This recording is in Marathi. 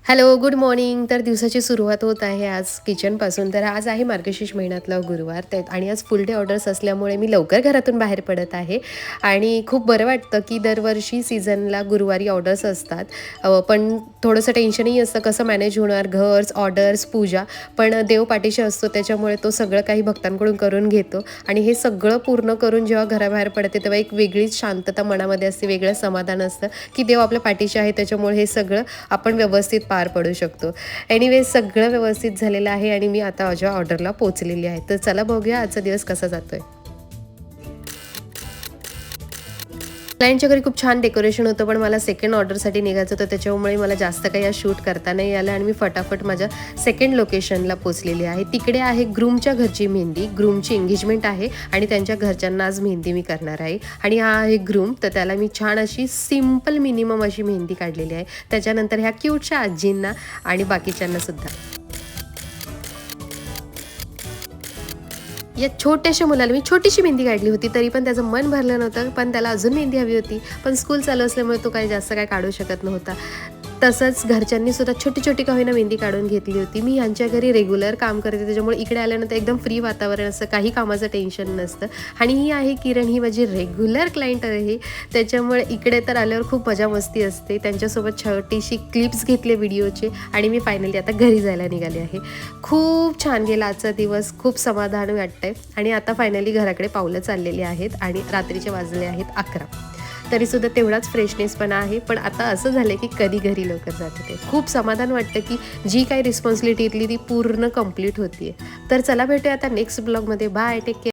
Hello, good morning. तर दिवसाची सुरुवात होत आहे आज किचनपासून. तर आज आहे मार्गशीर्ष महिन्यातला गुरुवार आणि आज फुल डे ऑर्डर्स असल्यामुळे मी लवकर घरातून बाहेर पडत आहे आणि खूप बरं वाटतं की दरवर्षी सीझनला गुरुवारी ऑर्डर्स असतात. पण थोडंसं टेन्शनही असतं कसं मॅनेज होणार, घर्स, ऑर्डर्स, पूजा. पण देव पाठीशी असतो त्याच्यामुळे तो सगळं काही भक्तांकडून करून घेतो आणि हे सगळं पूर्ण करून जेव्हा घराबाहेर पडते तेव्हा एक वेगळीच शांतता मनामध्ये असते, वेगळं समाधान असतं की देव आपल्या पाठीशी आहे, त्याच्यामुळे हे सगळं आपण व्यवस्थित पार पडू शकतो. एनिवेज सगळं व्यवस्थित झालेलं आहे आणि मी आता माझ्या ऑर्डरला पोहोचलेली आहे. तर चला बघूया आजचा दिवस कसा जातोय. क्लायंटच्या घरी खूप छान डेकोरेशन होतं, पण मला सेकंड ऑर्डरसाठी निघायचं होतं. त्याच्यामुळे मला जास्त काही आज शूट करता नाही आलं आणि मी फटाफट माझ्या सेकंड लोकेशनला पोहोचलेली आहे. तिकडे आहे ग्रूमच्या घरची मेहंदी. ग्रूमची एंगेजमेंट आहे आणि त्यांच्या घरच्यांना आज मेहंदी मी करणार आहे. आणि हा आहे ग्रूम, तर त्याला मी छान अशी सिंपल मिनिमम अशी मेहंदी काढलेली आहे. त्याच्यानंतर ह्या क्यूटच्या आजींना आणि बाकीच्यांना सुद्धा. या छोट्याशा मुलाला मी छोटीशी मेहंदी काढली होती, तरी पण त्याचं मन भरलं नव्हतं. पण त्याला अजून मेहंदी हवी होती. पण स्कूल चालू असल्यामुळे तो काही जास्त काय काढू शकत नव्हता. तसंच घरच्यांनी सुद्धा छोटी-छोटी का होईना मेहंदी काढून घेतली होती. मी ह्यांच्या घरी रेग्युलर काम करते, त्याच्यामुळे इकडे आल्यानंतर एकदम फ्री वातावरण असतं, काही कामाचं टेन्शन नसतं. आणि ही आहे किरण, ही माझी रेग्युलर क्लायंट आहे. त्याच्यामुळे इकडे तर आल्यावर खूप मजा मस्ती असते. त्यांच्यासोबत छोटीशी क्लिप्स घेतले व्हिडिओचे आणि मी फायनली आता घरी जायला निघाले आहे. खूप छान गेला आजचा दिवस, खूप समाधान वाटतंय आणि आता फायनली घराकडे पावलं चाललेली आहेत आणि रात्रीचे वाजले आहेत 11. तरीसुद्धा तेवढाच फ्रेशनेसपणा आहे. पण आता असं झालं की कधी घरी लवकर जाते ते. खूप समाधान वाटतं की जी काही रिस्पॉन्सिबिलिटी इथली ती पूर्ण कंप्लीट होतीये. तर चला भेटूया आता नेक्स्ट ब्लॉगमध्ये. Bye, take care.